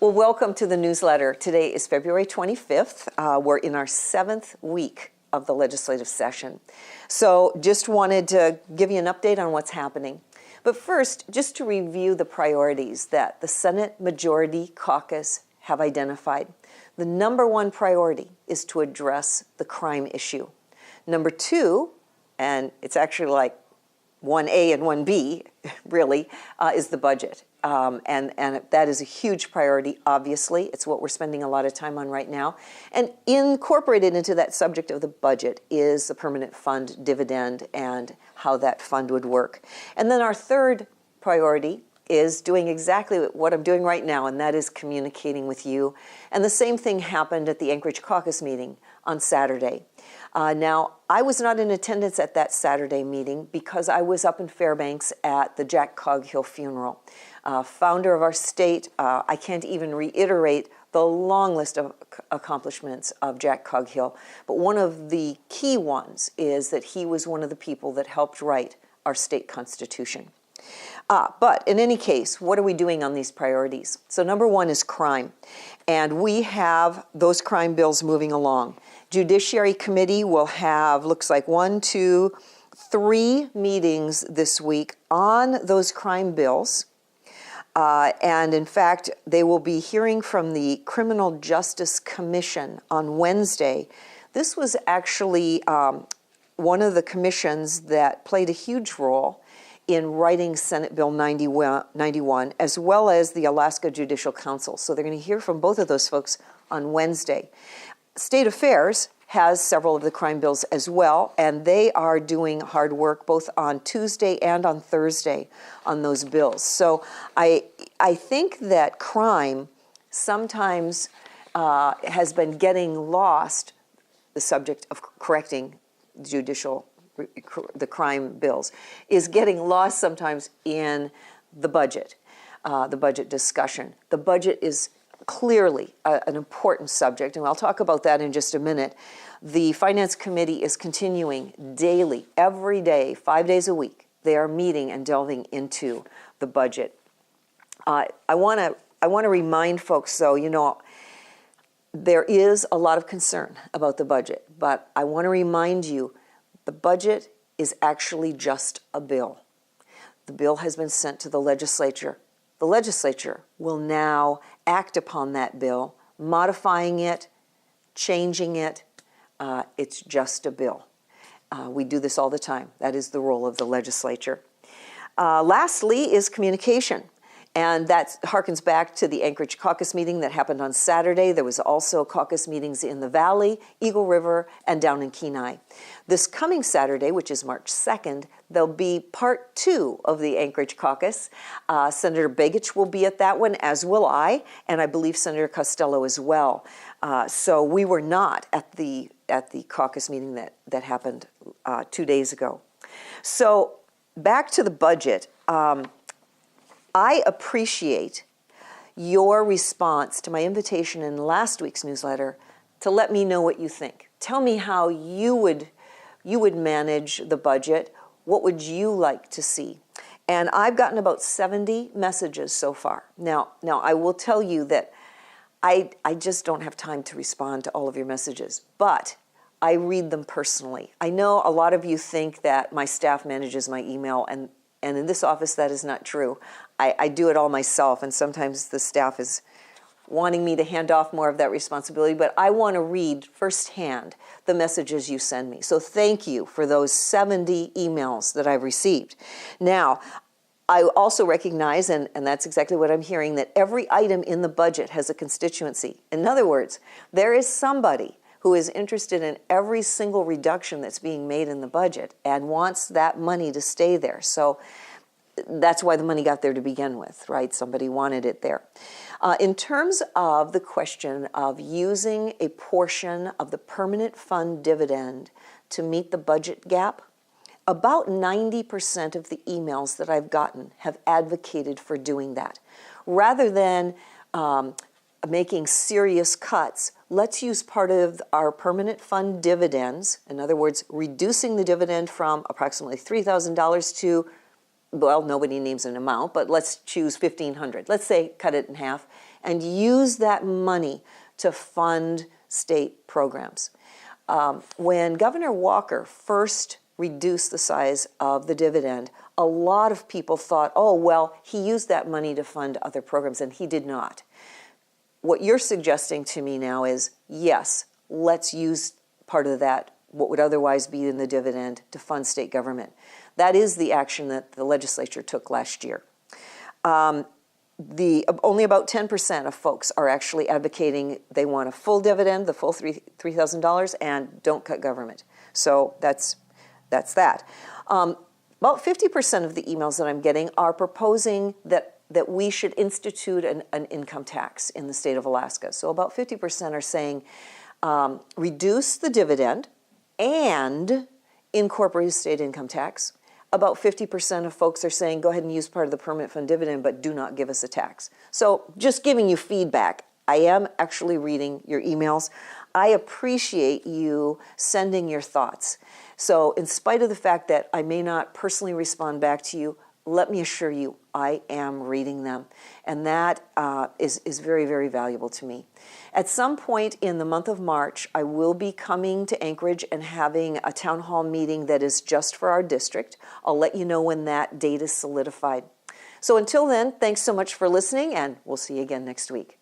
Well, welcome to the newsletter. Today is February 25th. We're in our 7th week of the legislative session. So just wanted to give you an update on what's happening. But first, just to review the priorities that the Senate Majority Caucus have identified. The number one priority is to address the crime issue. Number two, and it's actually like 1A and 1B, really, is the budget. And that is a huge priority, obviously. It's what we're spending a lot of time on right now. And incorporated into that subject of the budget is the permanent fund dividend and how that fund would work. And then our third priority is doing exactly what I'm doing right now, and that is communicating with you. And the same thing happened at the Anchorage Caucus meeting on Saturday. Now, I was not in attendance at that Saturday meeting because I was up in Fairbanks at the Jack Coghill funeral. Founder of our state, I can't even reiterate the long list of accomplishments of Jack Coghill, but one of the key ones is that he was one of the people that helped write our state constitution. But in any case, what are we doing on these priorities? So number one is crime, and we have those crime bills moving along. Judiciary Committee will have, looks like 1, 2, 3 meetings this week on those crime bills. And in fact, they will be hearing from the Criminal Justice Commission on Wednesday. This was actually one of the commissions that played a huge role in writing Senate Bill 91, as well as the Alaska Judicial Council. So they're going to hear from both of those folks on Wednesday. State Affairs has several of the crime bills as well, and they are doing hard work both on Tuesday and on Thursday on those bills. So I think that crime sometimes has been getting lost, the subject of correcting the crime bills, is getting lost sometimes in the budget discussion. The budget is clearly an important subject, and I'll talk about that in just a minute. The Finance Committee is continuing daily, every day, 5 days a week. They are meeting and delving into the budget. I want to remind folks, though, there is a lot of concern about the budget, but I want to remind you the budget is actually just a bill. The bill has been sent to the legislature. The legislature will now act upon that bill, modifying it, changing it. It's just a bill. We do this all the time. That is the role of the legislature. Lastly is communication. And that harkens back to the Anchorage Caucus meeting that happened on Saturday. There was also caucus meetings in the Valley, Eagle River, and down in Kenai. This coming Saturday, which is March 2nd, there'll be part 2 of the Anchorage Caucus. Senator Begich will be at that one, as will I, and I believe Senator Costello as well. So we were not at the caucus meeting that happened 2 days ago. So back to the budget. I appreciate your response to my invitation in last week's newsletter to let me know what you think. Tell me how you would manage the budget. What would you like to see? And I've gotten about 70 messages so far. Now I will tell you that I just don't have time to respond to all of your messages, but I read them personally. I know a lot of you think that my staff manages my email, and in this office that is not true. I do it all myself, and sometimes the staff is wanting me to hand off more of that responsibility, but I want to read firsthand the messages you send me. So thank you for those 70 emails that I've received. Now, I also recognize, and that's exactly what I'm hearing, that every item in the budget has a constituency. In other words, there is somebody who is interested in every single reduction that's being made in the budget and wants that money to stay there. So that's why the money got there to begin with, right? Somebody wanted it there. In terms of the question of using a portion of the permanent fund dividend to meet the budget gap, about 90% of the emails that I've gotten have advocated for doing that. Rather than making serious cuts, let's use part of our permanent fund dividends, in other words, reducing the dividend from approximately $3,000 to, well, nobody names an amount, but let's choose $1,500. Let's say cut it in half and use that money to fund state programs. When Governor Walker first reduced the size of the dividend, a lot of people thought, oh, well, he used that money to fund other programs, and he did not. What you're suggesting to me now is, yes, let's use part of that, what would otherwise be in the dividend, to fund state government. That is the action that the legislature took last year. Only about 10% of folks are actually advocating they want a full dividend, the full $3,000, and don't cut government. So that's that. About 50% of the emails that I'm getting are proposing that we should institute an income tax in the state of Alaska. So about 50% are saying reduce the dividend and incorporate a state income tax. About 50% of folks are saying go ahead and use part of the permanent fund dividend, but do not give us a tax. So just giving you feedback. I am actually reading your emails. I appreciate you sending your thoughts. So in spite of the fact that I may not personally respond back to you, let me assure you, I am reading them. And that is very, very valuable to me. At some point in the month of March, I will be coming to Anchorage and having a town hall meeting that is just for our district. I'll let you know when that date is solidified. So until then, thanks so much for listening, and we'll see you again next week.